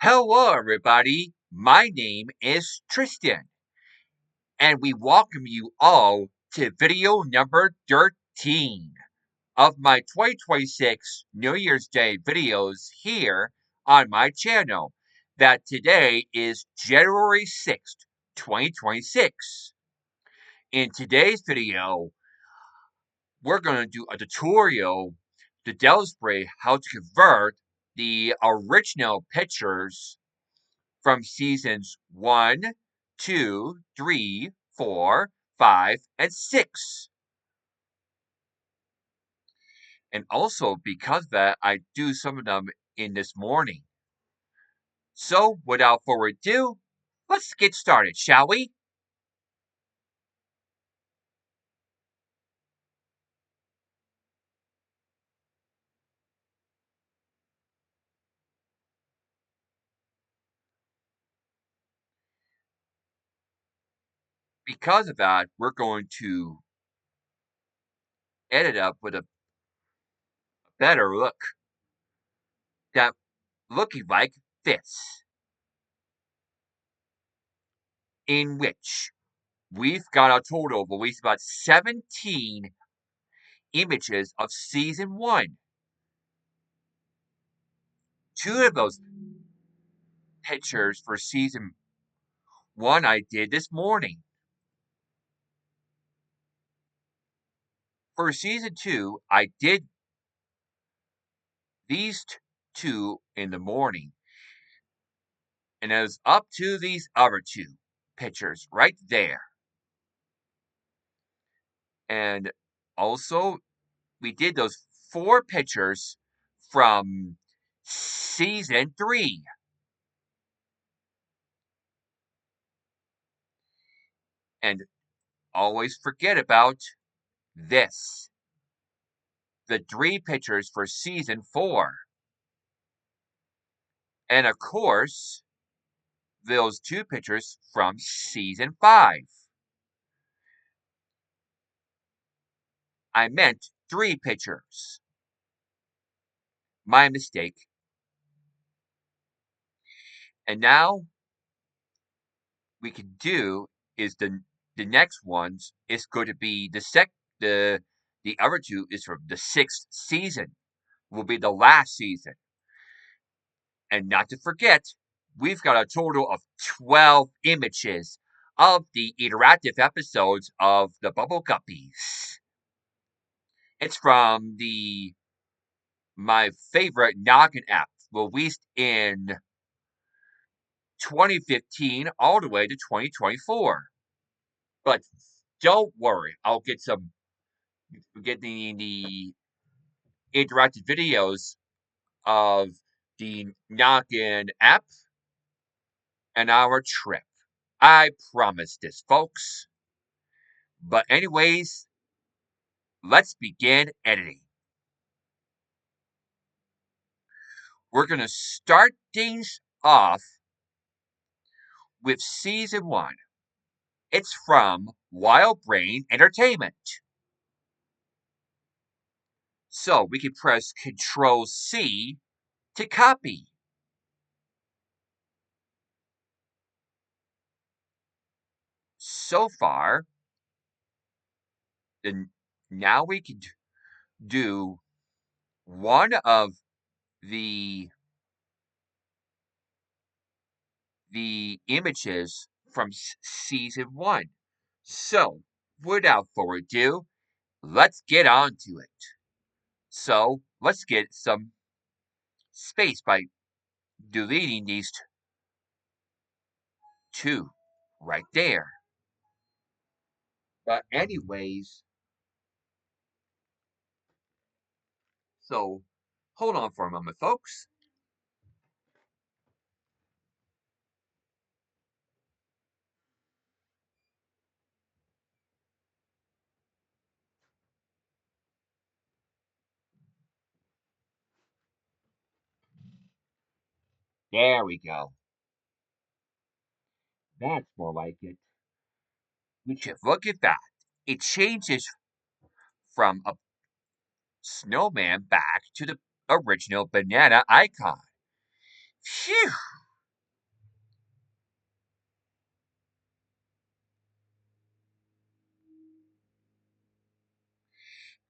Hello, everybody. My name is Tristan, and we welcome you all to video number 13 of my 2026 New Year's Day videos here on my channel. That today is January 6th, 2026. In today's video, we're going to do a tutorial to demonstrate how to convert the original pictures from seasons 1, 2, 3, 4, 5, and 6. And also, because of that, I do some of them in this morning. So, without further ado, let's get started, shall we? Because of that, we're going to edit up with a better look that looking like this, in which we've got a total of at least about 17 images of season 1. Two of those pictures for season 1 I did this morning. For season 2, I did these two in the morning, and it was up to these other two pictures right there. And also, we did those 4 pictures from season 3. And always forget about this, the 3 pictures for season 4. And of course, those 2 pictures from season 5. I meant 3 pictures. My mistake. And now we can do is the next ones is going to be the other 2 is from the 6th season. Will be the last season. And not to forget, we've got a total of 12 images of the interactive episodes of the Bubble Guppies. It's from my favorite Noggin app, released in 2015 all the way to 2024. But don't worry, I'll get the interactive videos of the Noggin app and our trip. I promise this, folks. But anyways, let's begin editing. We're going to start things off with season 1. It's from Wild Brain Entertainment. So we can press Control C to copy. So far, then now we can do one of the images from season 1. So, without further ado, let's get on to it. So, let's get some space by deleting these 2 right there. But anyways, so hold on for a moment, folks. There we go. That's more like it. We should look at that. It changes from a snowman back to the original banana icon. Phew!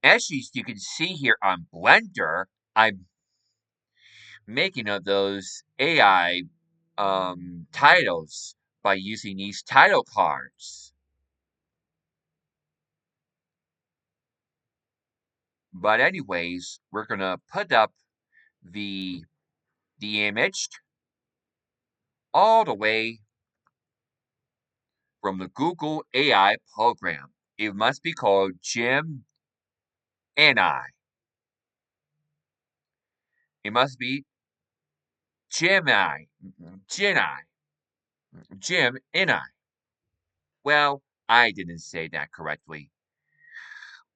As you can see here on Blender, I'm making of those AI titles by using these title cards. But anyways, we're gonna put up the image all the way from the Google AI program. It must be called Jim and I. It must be Gemini, Gemini, Jim and I. Well, I didn't say that correctly,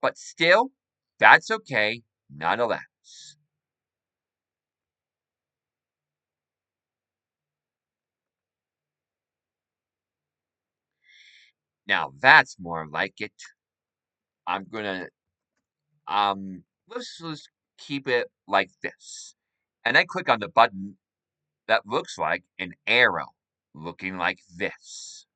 but still, that's okay, nonetheless. Now that's more like it. I'm gonna let's just keep it like this, and I click on the button that looks like an arrow, looking like this.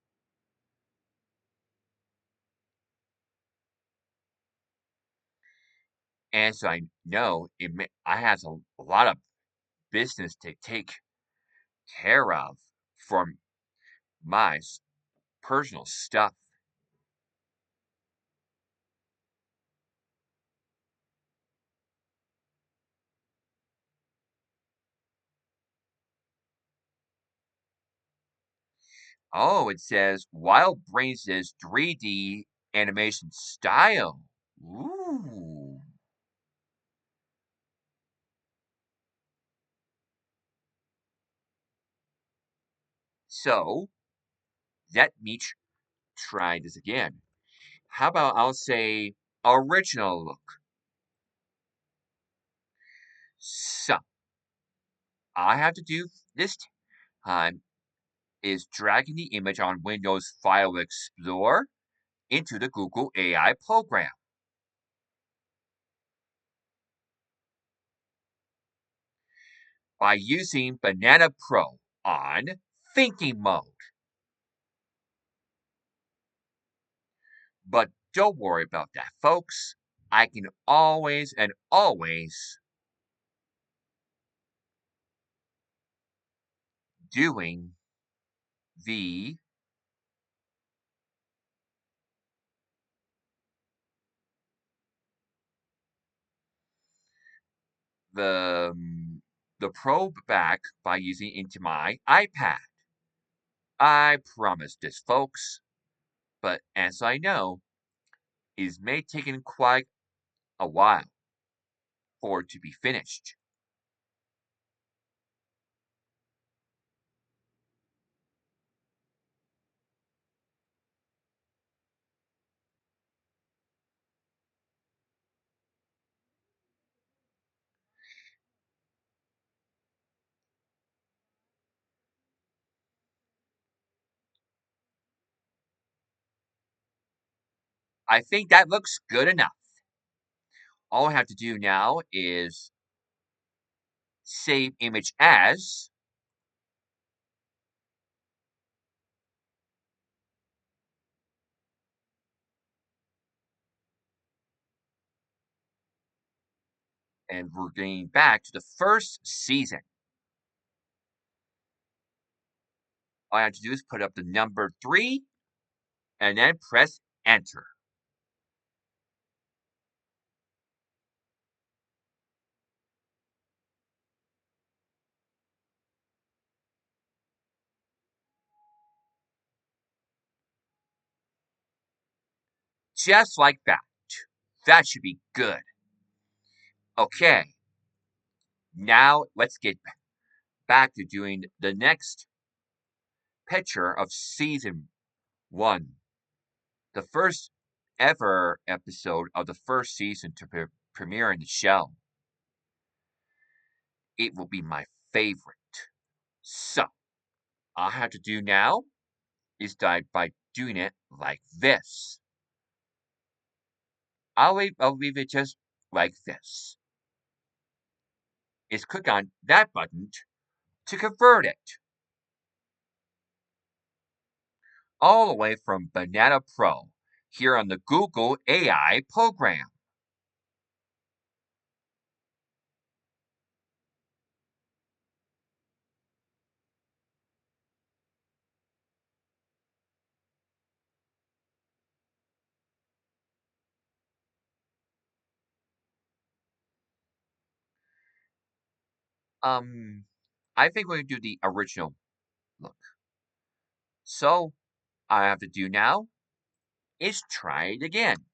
As I know, I has a lot of business to take care of for my personal stuff. Oh, it says Wild Brains is 3D animation style. Ooh. So let me try this again. How about I'll say original look. So all I have to do this time is dragging the image on Windows File Explorer into the Google AI program by using Banana Pro on thinking mode. But don't worry about that, folks. I can always and always doing the the the probe back by using into my iPad. I promise this, folks. But as I know, it may take quite a while for it to be finished. I think that looks good enough. All I have to do now is save image as, and we're getting back to the first season. All I have to do is put up the number 3 and then press enter. Just like that. That should be good. Okay, now let's get back to doing the next picture of season 1. The first ever episode of the first season to premiere in the show. It will be my favorite. So, all I have to do now is by doing it like this. I'll leave it just like this. Is click on that button to convert it. All the way from Banana Pro here on the Google AI program. Um, I think we're gonna do the original look. So, all I have to do now is try it again.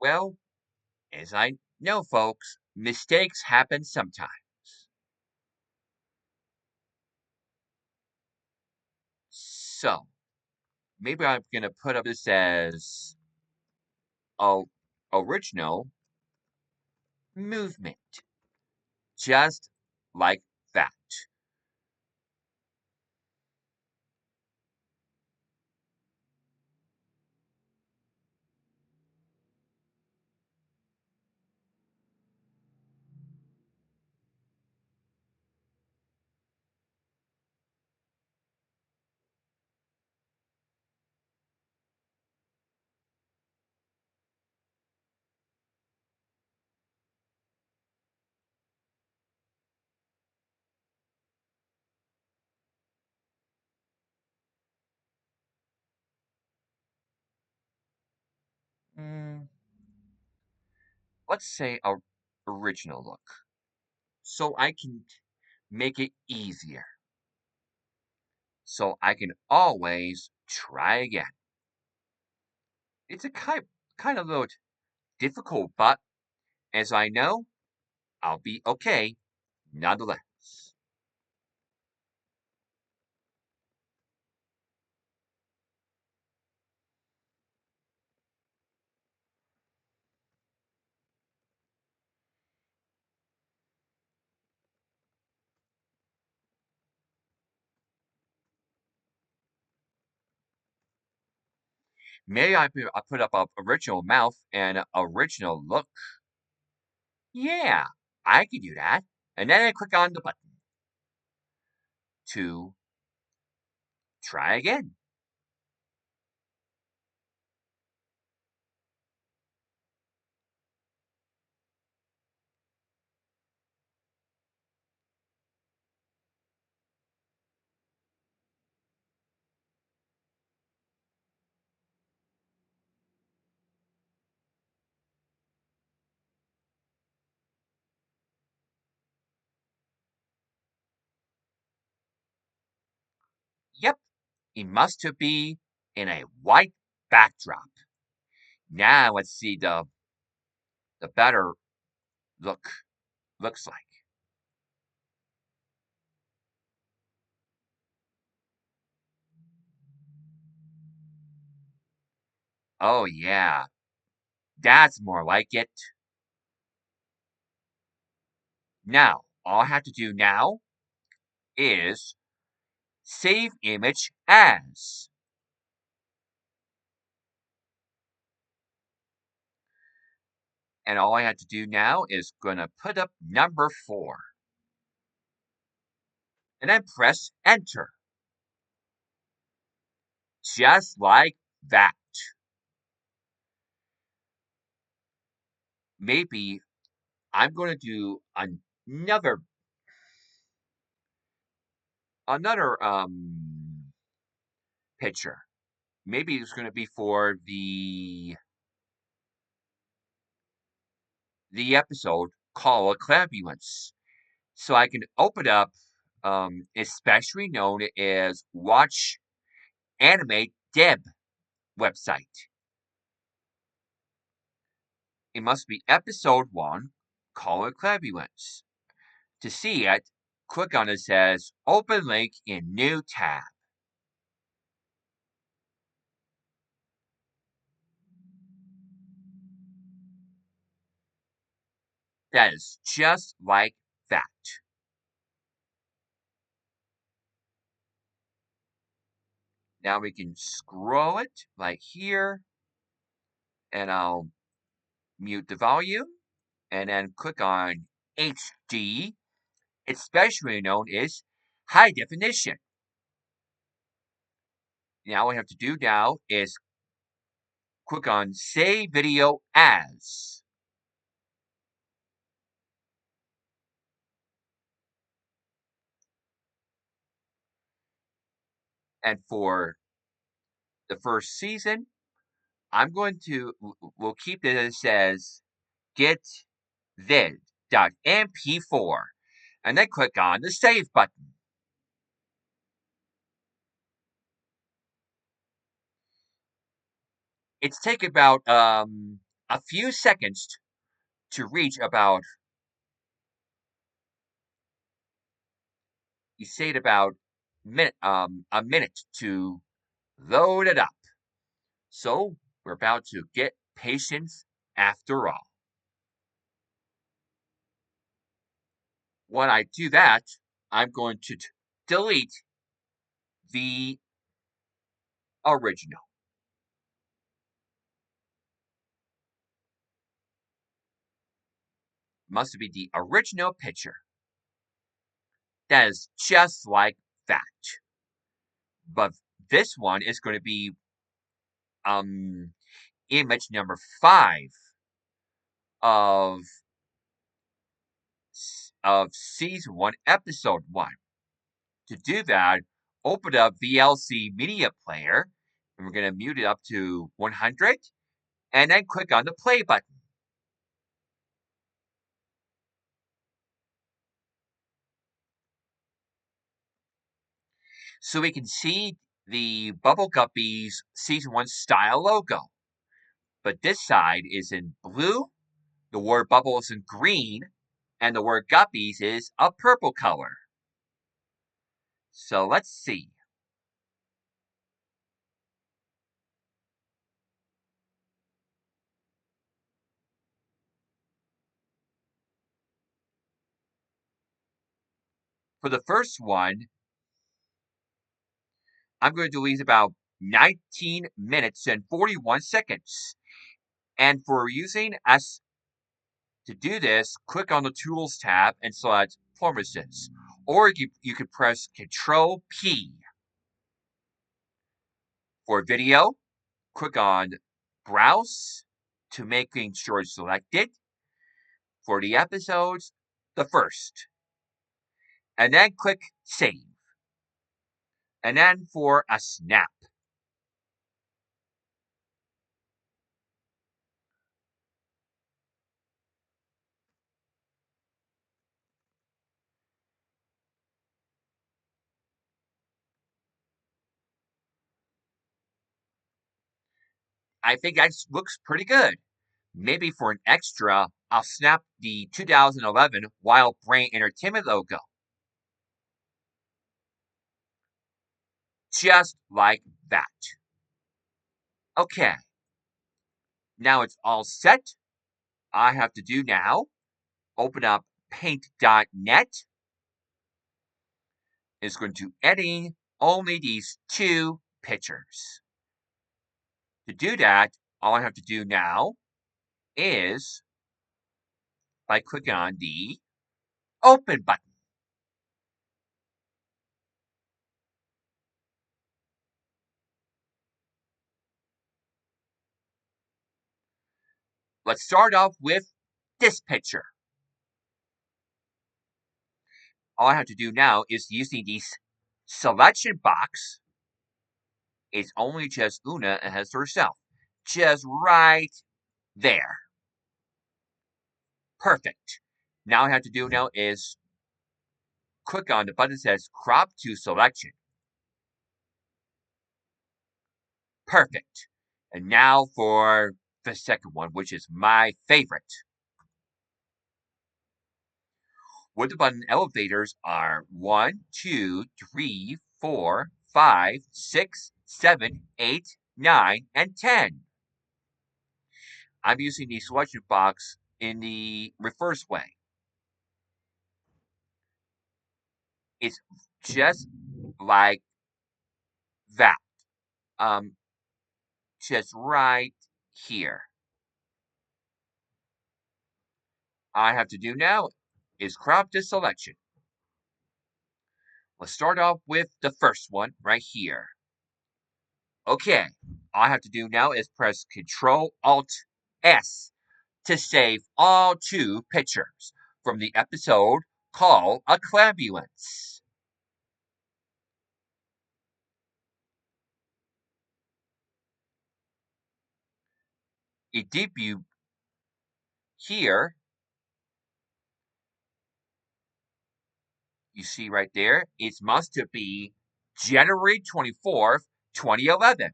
Well, as I know, folks, mistakes happen sometimes. So, maybe I'm gonna put up this as a original movement, just like that. Mm, let's say a original look, so I can make it easier. So I can always try again. It's a kind of little difficult, but as I know, I'll be okay nonetheless. Maybe I put up a original mouth and a original look. Yeah, I can do that. And then I click on the button to try again. Yep, it must be in a white backdrop. Now let's see the better looks like. Oh yeah, that's more like it. Now, all I have to do now is save image as. And all I have to do now is gonna put up number 4. And then press enter. Just like that. Maybe I'm gonna do another picture. Maybe it's gonna be for the episode called Clamulence. So I can open up especially known as Watch Animate Deb website. It must be episode 1, Color Clamulence. To see it, click on it says Open Link in New tab. That is just like that. Now we can scroll it like here, and I'll mute the volume. and then click on HD, especially known as high definition. Now what we have to do now is click on Save Video As. And for the first season, we'll keep this as getvid.mp4 and then click on the Save button. It's taken about a few seconds to reach about, you say it about a minute to load it up. So we're about to get patience after all. When I do that, I'm going to delete the original. Must be the original picture. That is just like that. But this one is going to be image number 5 of season 1, episode 1. To do that, open up VLC Media Player, and we're going to mute it up to 100, and then click on the play button. So we can see the Bubble Guppies season 1 style logo. But this side is in blue, the word bubble is in green, and the word Guppies is a purple color. So let's see. For the first one, I'm going to delete about 19 minutes and 41 seconds. And for using S to do this, click on the Tools tab and select Performances. Or you could press Control P. For video, click on Browse to making sure it's selected. For the episodes, the first. And then click Save. And then for a snap. I think that looks pretty good. Maybe for an extra, I'll snap the 2011 Wild Brain Entertainment logo. Just like that. Okay. Now it's all set. I have to do now, open up paint.net. It's going to edit only these 2 pictures. To do that, all I have to do now is by clicking on the Open button. Let's start off with this picture. All I have to do now is using the selection box. It's only just Una as herself. Just right there. Perfect. Now all I have to do now is click on the button that says Crop to Selection. Perfect. And now for the second one, which is my favorite. With the button elevators are 1, 2, 3, 4, 5, 6, 7, 8, 9, and 10. I'm using the selection box in the reverse way. It's just like that. Just right here. I have to do now is crop this selection. Let's start off with the first one right here. Okay, all I have to do now is press Control Alt S to save all two pictures from the episode called A Clambulance. It debuted here. You see right there, it must be January 24th, 2011.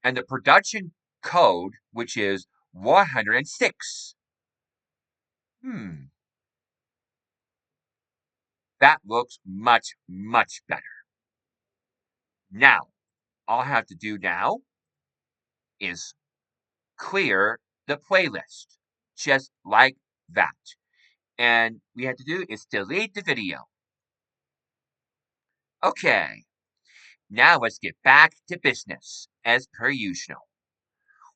And the production code, which is 106. Hmm, that looks much, much better. Now, all I have to do now is clear the playlist, just like that. And we have to do is delete the video. Okay, now let's get back to business, as per usual.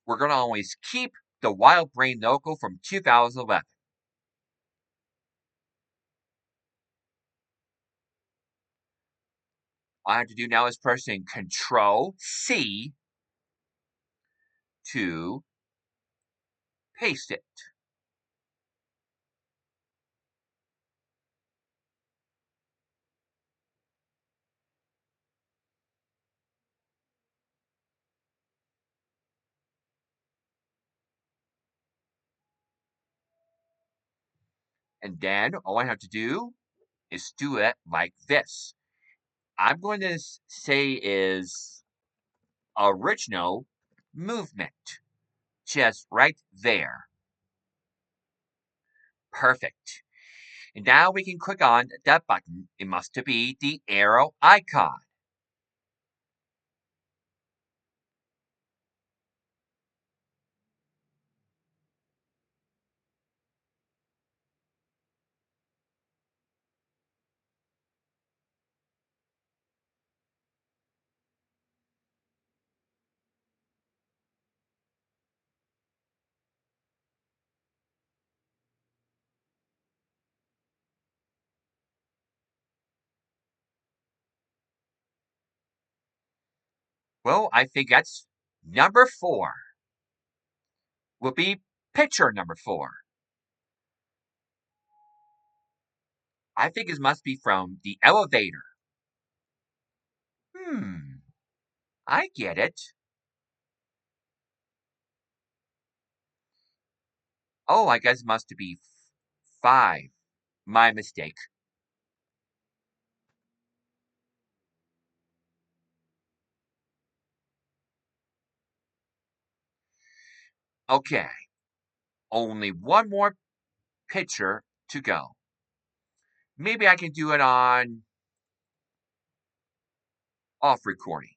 We're going to always keep the Wild Brain logo from 2011. All I have to do now is pressing Control C to paste it. And then all I have to do is do it like this. I'm going to say is original movement. Just right there. Perfect. And now we can click on that button. It must be the arrow icon. Well, I think that's number 4. Will be picture number 4. I think it must be from the elevator. Hmm, I get it. Oh, I guess it must be 5. My mistake. Okay, only one more picture to go. Maybe I can do it on off recording.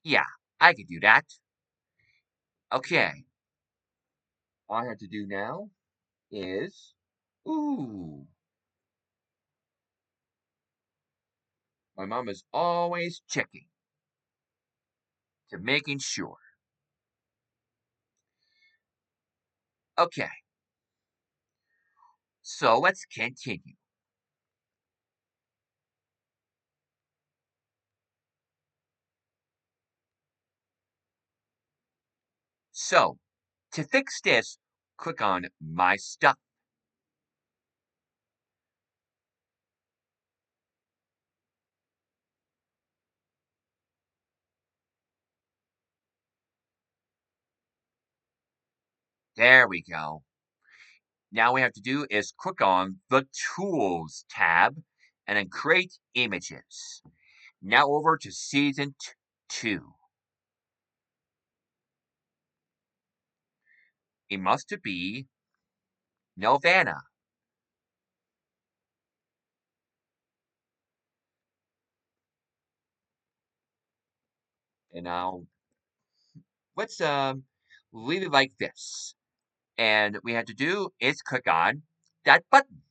Yeah, I can do that. Okay, all I have to do now is. Ooh, my mom is always checking to making sure. Okay, so let's continue. So, to fix this, click on My Stuff. There we go. Now we have to do is click on the Tools tab and then Create Images. Now over to Season 2. It must be Nelvana. And now let's leave it like this. And we have to do is click on that button.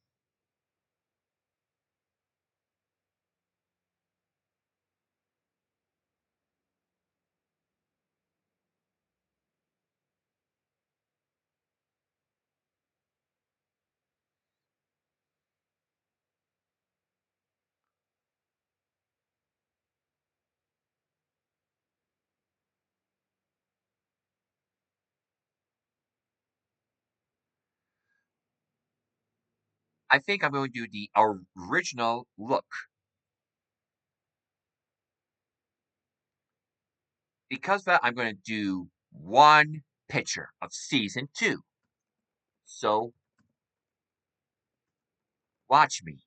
I think I'm going to do the original look. Because of that, I'm going to do one picture of season 2. So watch me.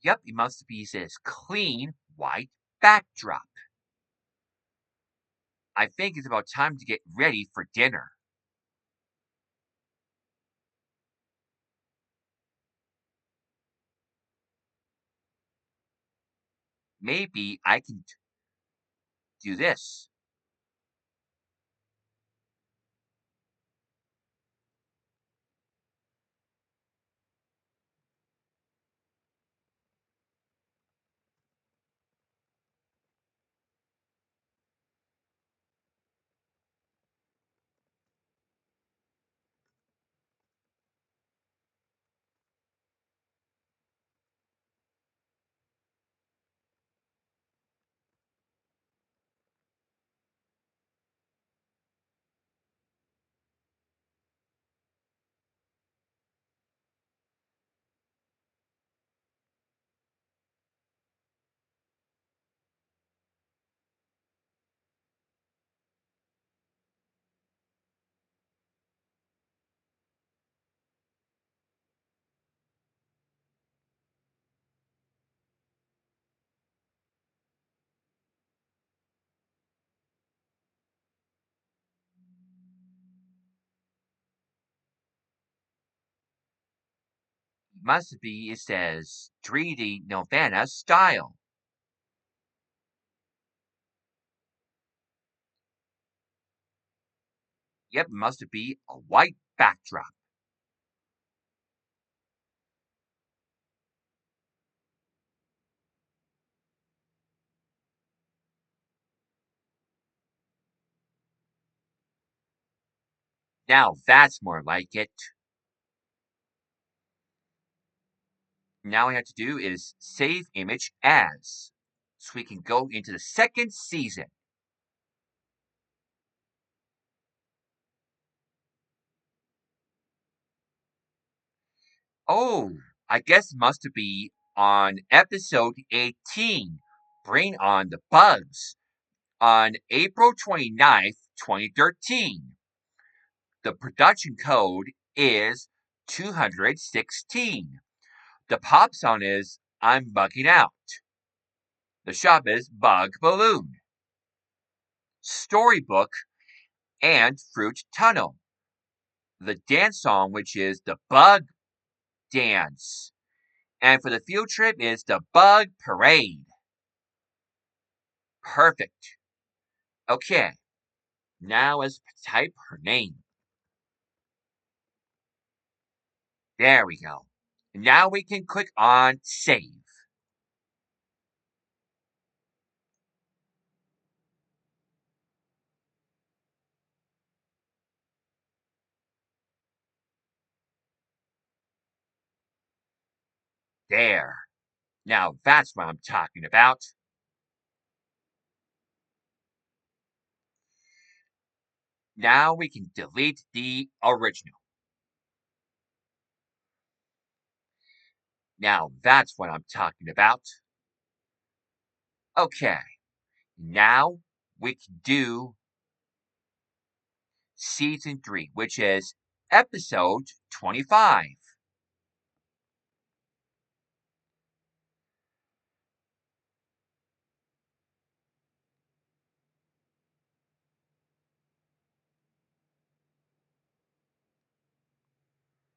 Yep, it must be this clean white backdrop. I think it's about time to get ready for dinner. Maybe I can do this. Must be, it says 3D Novana style. Yep, must be a white backdrop. Now that's more like it. Now we have to do is save image as. So we can go into the second season. Oh, I guess it must be on episode 18, Bring on the Bugs, on April 29th, 2013. The production code is 216. The pop song is I'm Bugging Out. The shop is Bug Balloon. Storybook and Fruit Tunnel. The dance song, which is the Bug Dance. And for the field trip is the Bug Parade. Perfect. Okay, now let's type her name. There we go. Now we can click on save. There. Now that's what I'm talking about. Now we can delete the original. Now that's what I'm talking about. Okay, now we can do season 3, which is episode 25.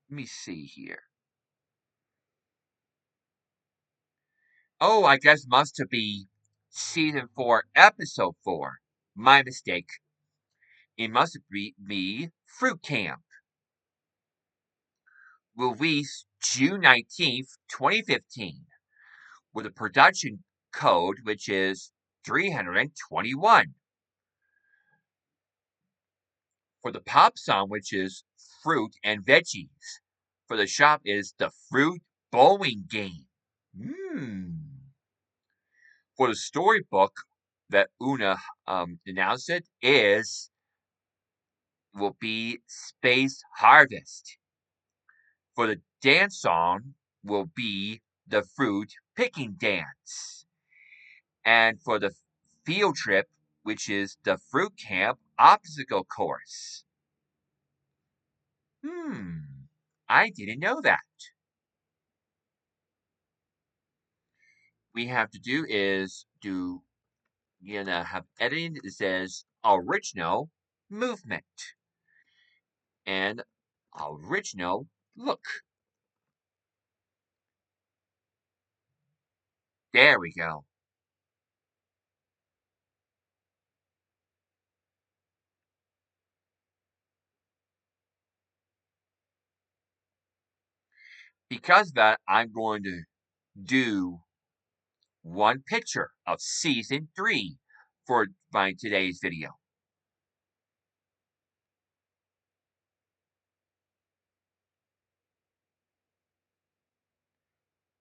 Let me see here. Oh, I guess must be season 4, episode 4. My mistake. It must be me, Fruit Camp. Released June 19th, 2015, with a production code which is 321. For the pop song, which is Fruit and Veggies. For the shop is the Fruit Bowling Game. For the storybook that Una announced will be Space Harvest. For the dance song will be the Fruit Picking Dance. And for the field trip, which is the Fruit Camp Obstacle Course. I didn't know that. We have to do is have editing that says original movement and original look. There we go. Because of that, I'm going to do one picture of season 3 for my today's video.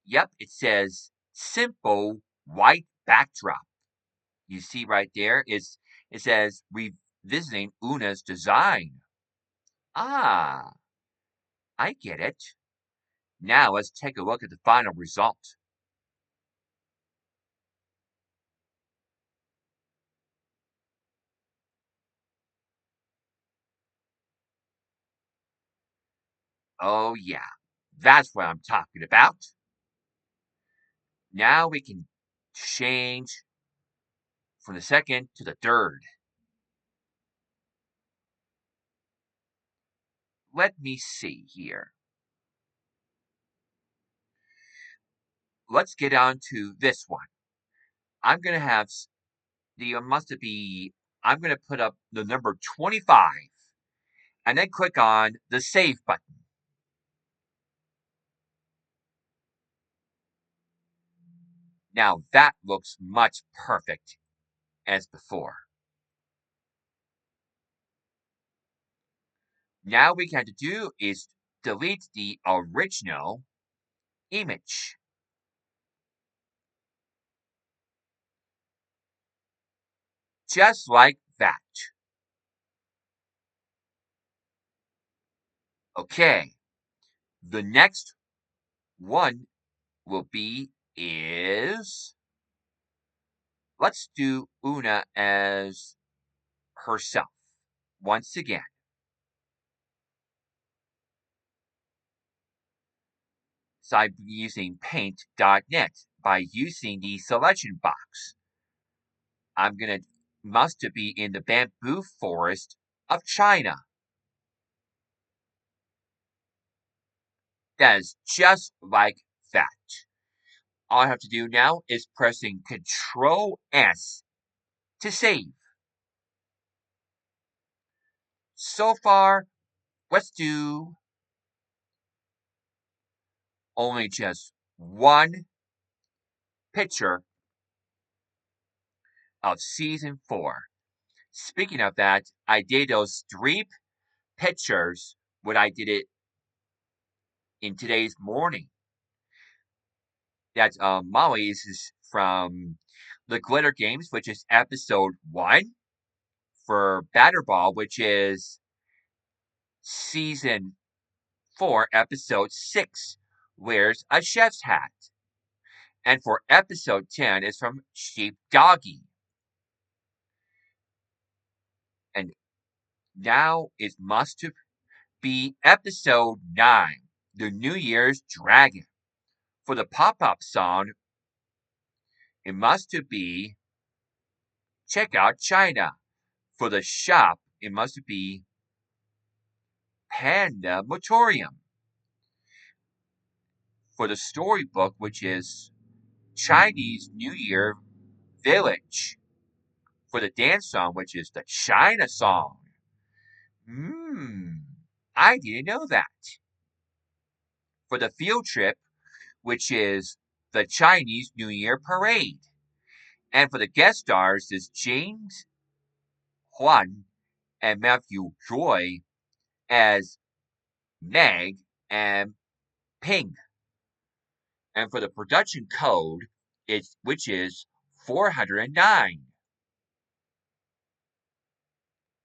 Yep, it says simple white backdrop. You see right there, it says revisiting Una's design. Ah, I get it. Now let's take a look at the final result. Oh yeah, that's what I'm talking about. Now we can change from the second to the third. Let me see here. Let's get on to this one. I'm going to have I'm going to put up the number 25 and then click on the save button. Now that looks much perfect as before. Now we have to do is delete the original image. Just like that. Okay, the next one will be is let's do Una as herself once again. So I'm using paint.net by using the selection box. I'm gonna must be in the bamboo forest of China. That is just like that. All I have to do now is pressing Control S to save. So far, let's do only just one picture of season 4. Speaking of that, I did those 3 pictures when I did it in today's morning. That Molly is from the Glitter Games, which is episode 1, for Batterball, which is season 4, episode 6, wears a chef's hat. And for episode 10 is from Sheep Doggy. And now it must be episode 9, the New Year's Dragon. For the pop-up song, it must be Check Out China. For the shop, it must be Panda Motorium. For the storybook, which is Chinese New Year village for the dance song, which is the China song. Hmm, I didn't know that. For the field trip, which is the Chinese New Year parade. And for the guest stars is James Huan and Matthew Joy as Meg and Ping. And for the production code, which is 409.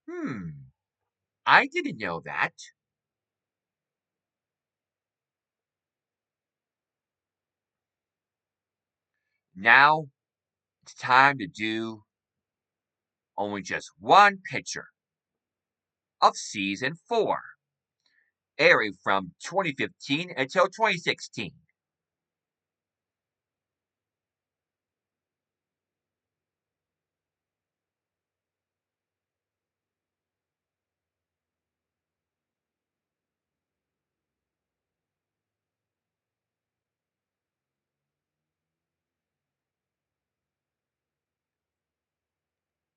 Hmm, I didn't know that. Now it's time to do only just one picture of season 4, airing from 2015 until 2016.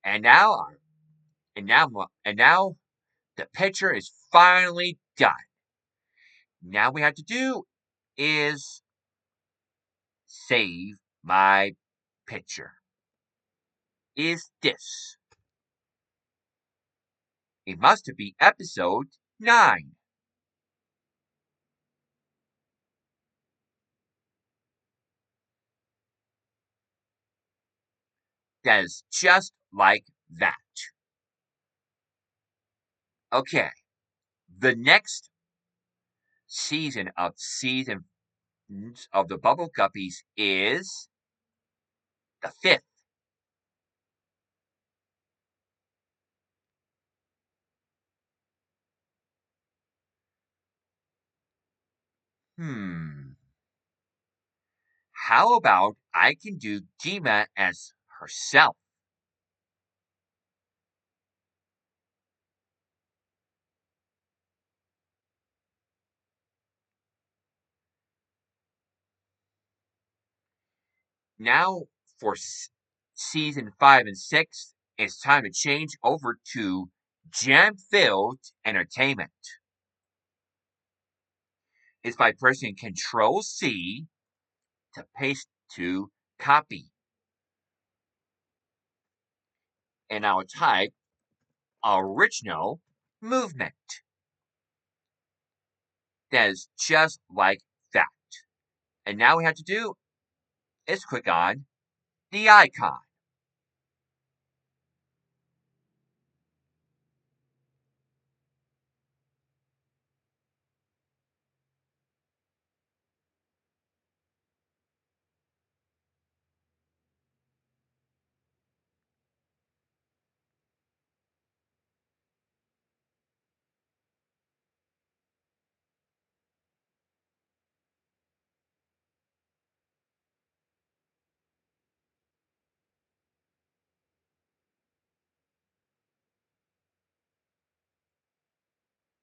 And now, and now the picture is finally done. Now we have to do is save my picture. Is this? It must be episode 9. That is just like that. Okay, the next season of the Bubble Guppies is the 5th. Hmm. How about I can do Dima as herself? Now for season 5 and 6, it's time to change over to jam-filled entertainment. It's by pressing Control C to paste to copy. And I'll type original movement. That is just like that. And now we have to do is click on the icon.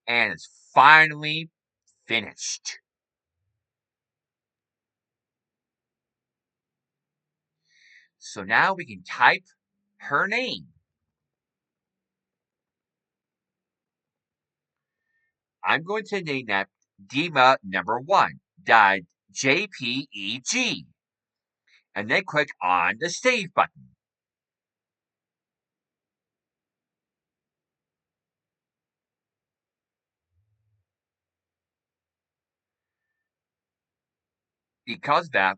And it's finally finished. So now we can type her name. I'm going to name that Dima number 1. Dot JPEG. And then click on the save button. Because of that,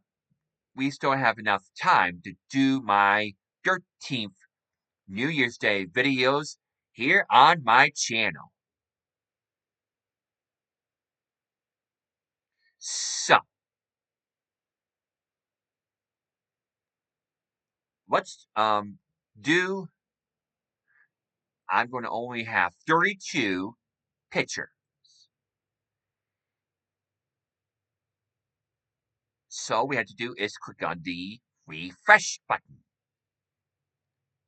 we still have enough time to do my 13th New Year's Day videos here on my channel. So, let's do I'm going to only have 32 pictures. So we have to do is click on the refresh button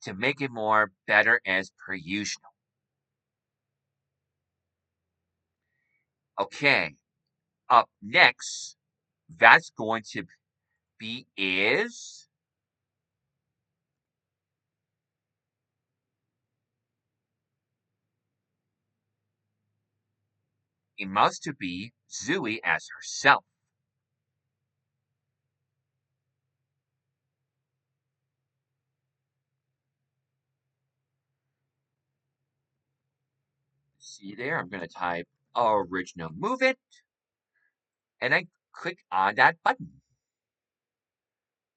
to make it more better as per usual. Okay, up next, that's going to be is it must to be Zooey as herself. See there, I'm going to type original movement and then click on that button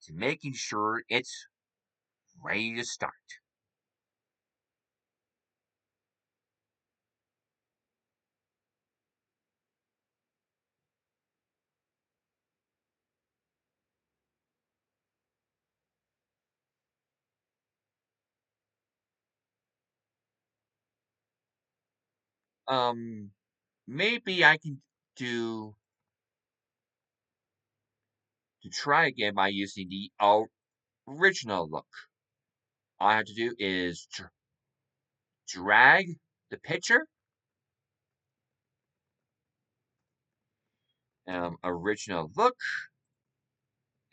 to making sure it's ready to start. Um, maybe I can do to try again by using the original look. All I have to do is drag the picture, original look,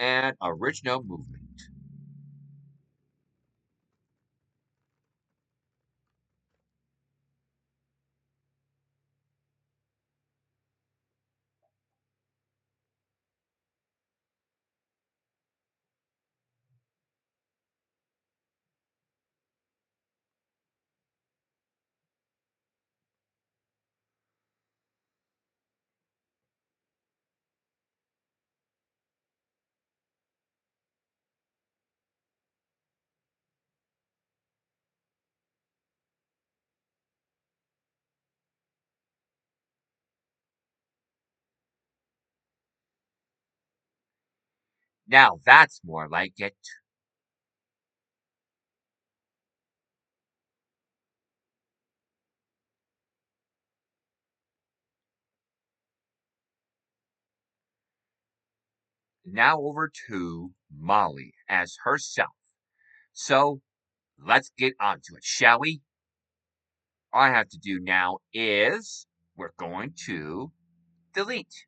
and original movement. Now that's more like it. Now over to Molly as herself. So let's get onto it, shall we? All I have to do now is we're going to delete.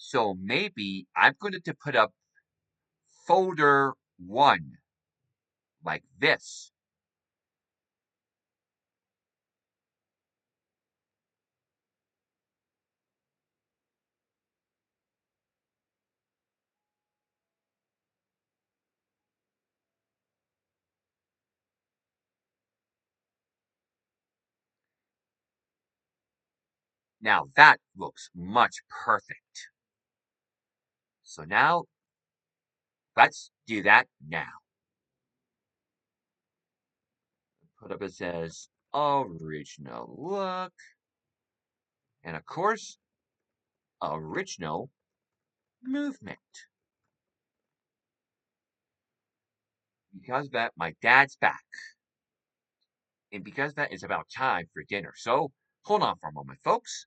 So maybe I'm going to put up folder one like this. Now that looks much perfect. So now let's do that now. Put up it says original look. And of course, original movement. Because of that, my dad's back. And because that is about time for dinner. So hold on for a moment, folks.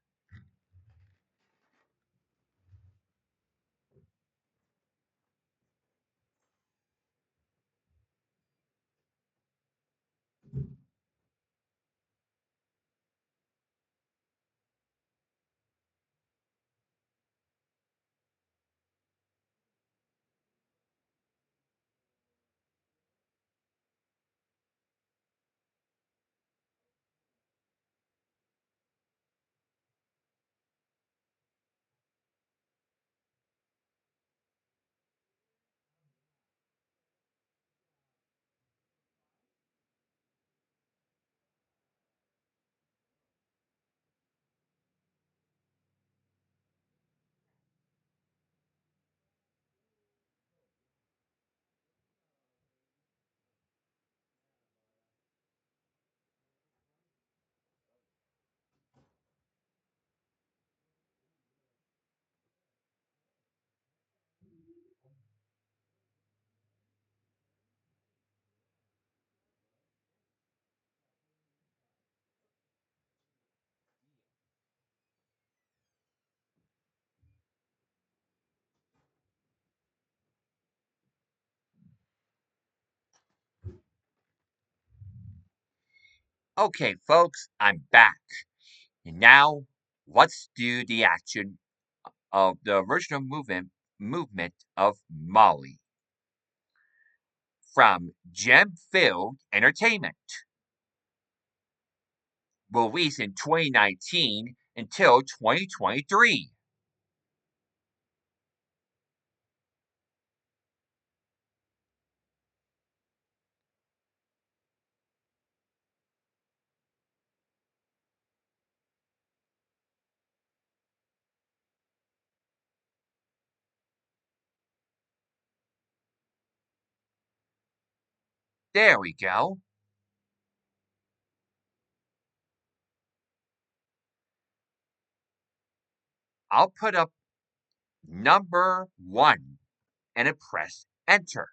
Okay, folks, I'm back. And now let's do the action of the original movement of Molly from Gem Filled Entertainment, released in 2019 until 2023. There we go. I'll put up number 1 and I press enter.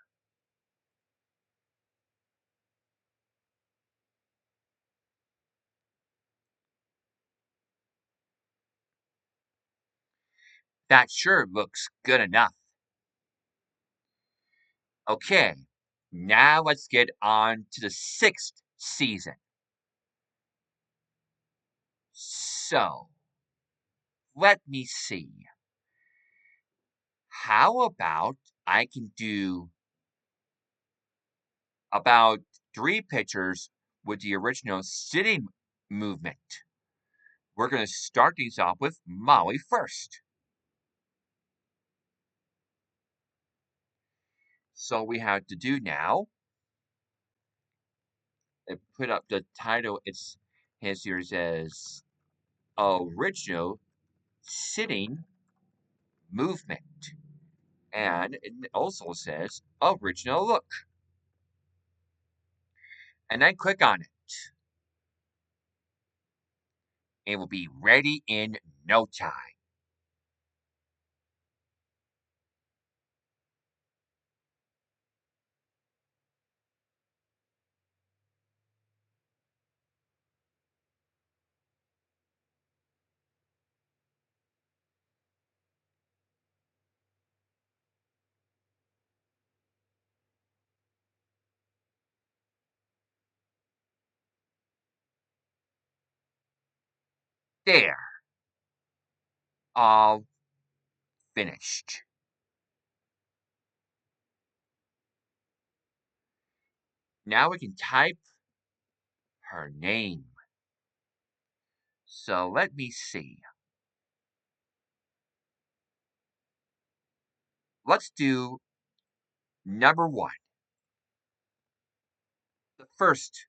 That sure looks good enough. Okay, now let's get on to the 6th season. So, let me see. How about I can do about 3 pictures with the original sitting movement? We're going to start these off with Molly first. So we have to do now, and put up the title. It's his here says original sitting movement. And it also says original look. And then click on it. It will be ready in no time. There. All finished. Now we can type her name. So let me see. Let's do number 1. The first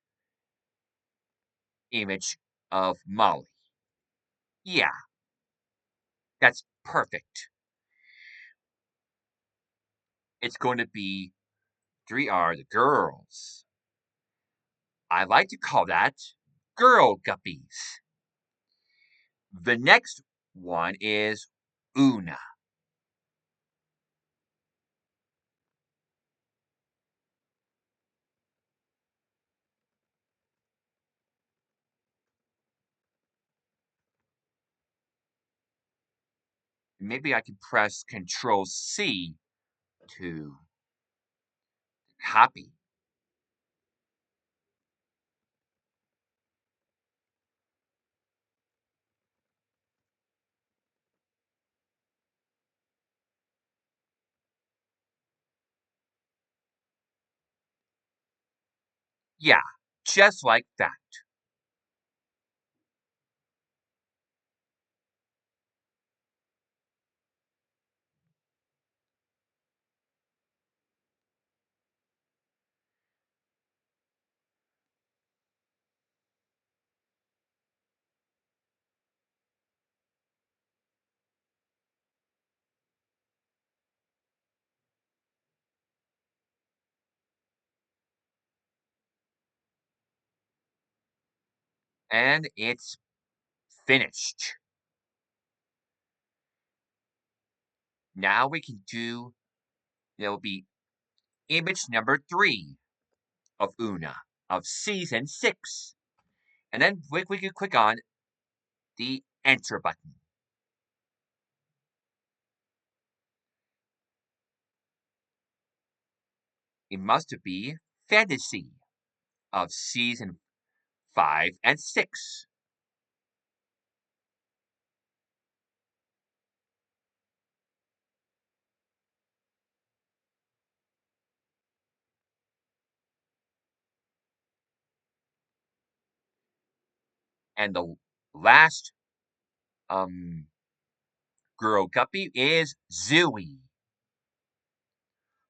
image of Molly. Yeah, that's perfect. It's going to be 3 are the girls. I like to call that girl guppies. The next one is Una. Maybe I can press Control C to copy. Yeah, just like that. And it's finished. Now we can do, there will be image number 3 of Una of season 6. And then we can click on the enter button. It must be fantasy of season 5 and 6. And the last um girl guppy is Zooey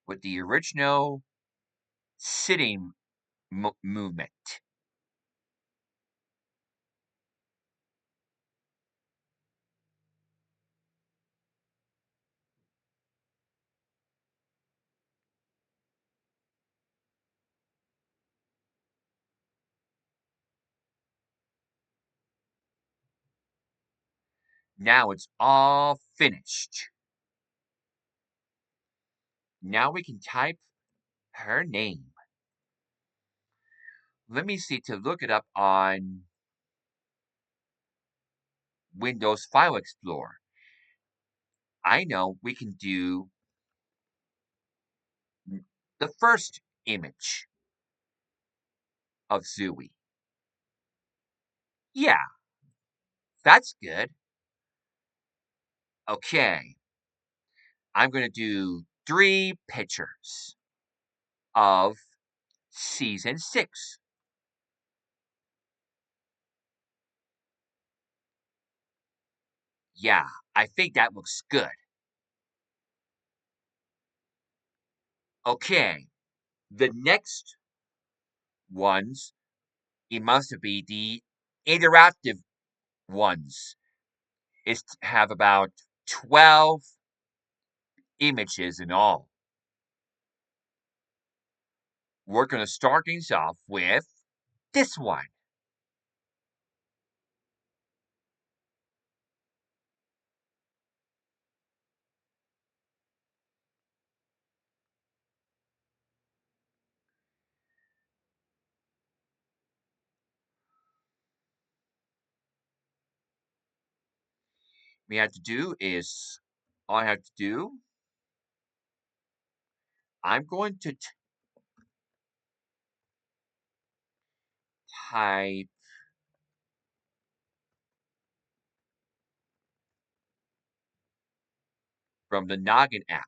with the original sitting movement. Now it's all finished. Now we can type her name. Let me see to look it up on Windows File Explorer. I know we can do the first image of Zooey. Yeah, that's good. Okay, I'm going to do 3 pictures of season 6. Yeah, I think that looks good. Okay, the next ones, it must be the interactive ones, is to have about 12 images in all. We're going to start things off with this one. We have to do is all I have to do. I'm going to type from the Noggin app.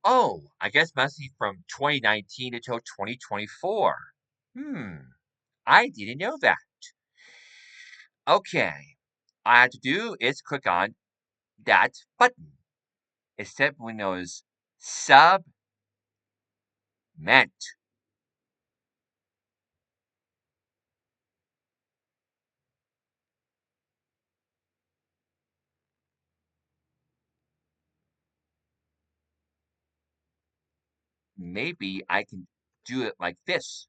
Oh, I guess must be from 2019 until 2024. Hmm, I didn't know that. Okay, all I have to do is click on that button. It said Windows Submit. Maybe I can do it like this.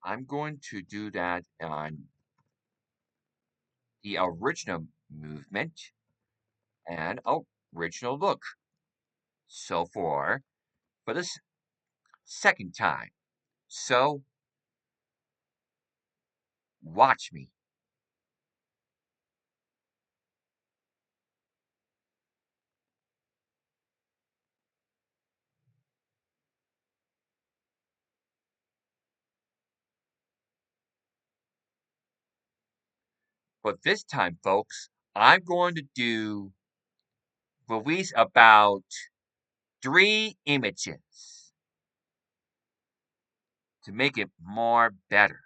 I'm going to do that on the original movement and original look. So for this second time. So watch me. But this time, folks, I'm going to release about 3 images to make it more better.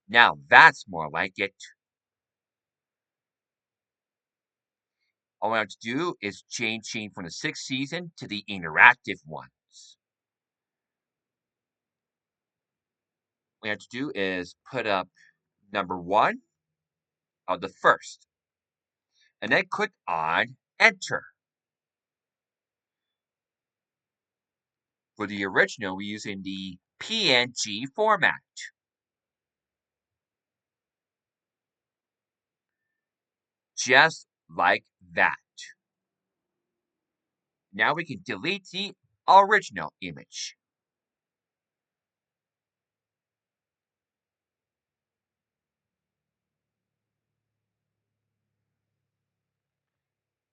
Now that's more like it. All we have to do is change from the 6th season to the interactive ones. What we have to do is put up number 1 of the first, and then click on enter. For the original, we're using the PNG format. Just like that. Now we can delete the original image.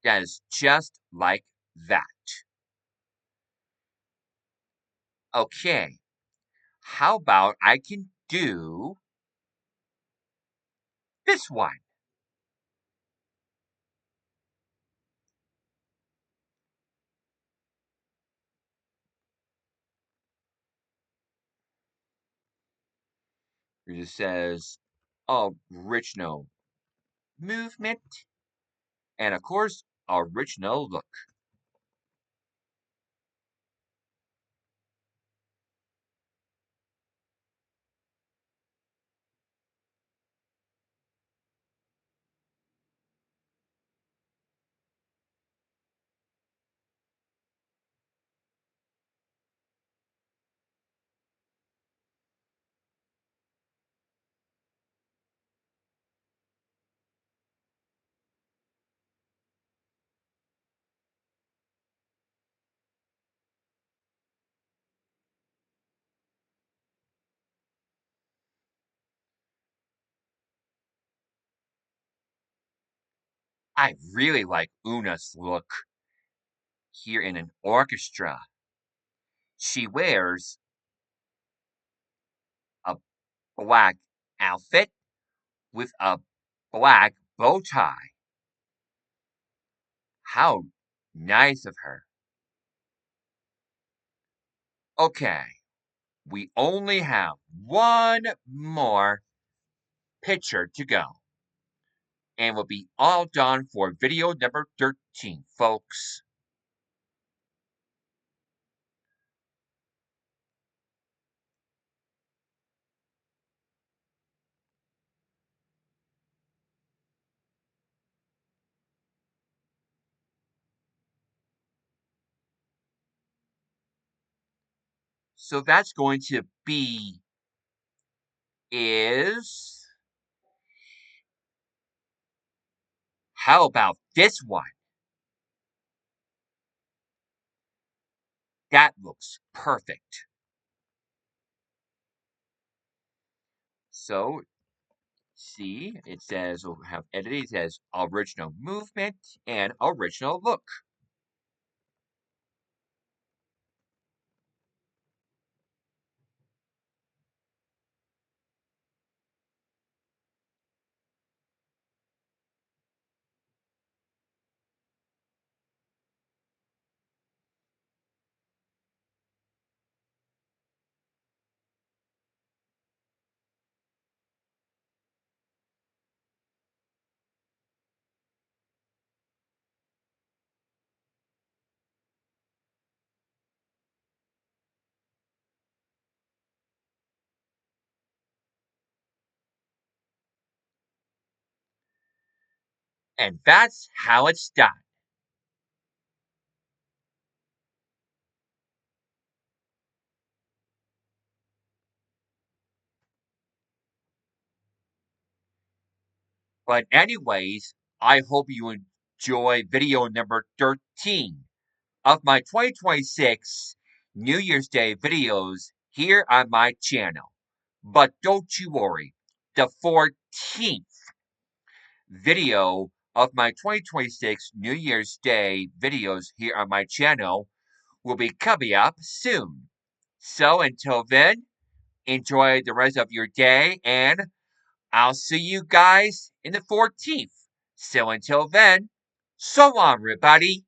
That is just like that. Okay, how about I can do this one? It just says original movement and, of course, original look. I really like Una's look here in an orchestra. She wears a black outfit with a black bow tie. How nice of her. Okay, we only have one more picture to go. And we'll be all done for video number 13, folks. So that's going to be is how about this one? That looks perfect. So see, it says we'll have edited. It says original movement and original look. And that's how it's done. But anyways, I hope you enjoy video number 13 of my 2026 New Year's Day videos here on my channel. But don't you worry, the 14th video of my 2026 New Year's Day videos here on my channel will be coming up soon. So until then, enjoy the rest of your day and I'll see you guys in the 14th. So until then, so long, everybody.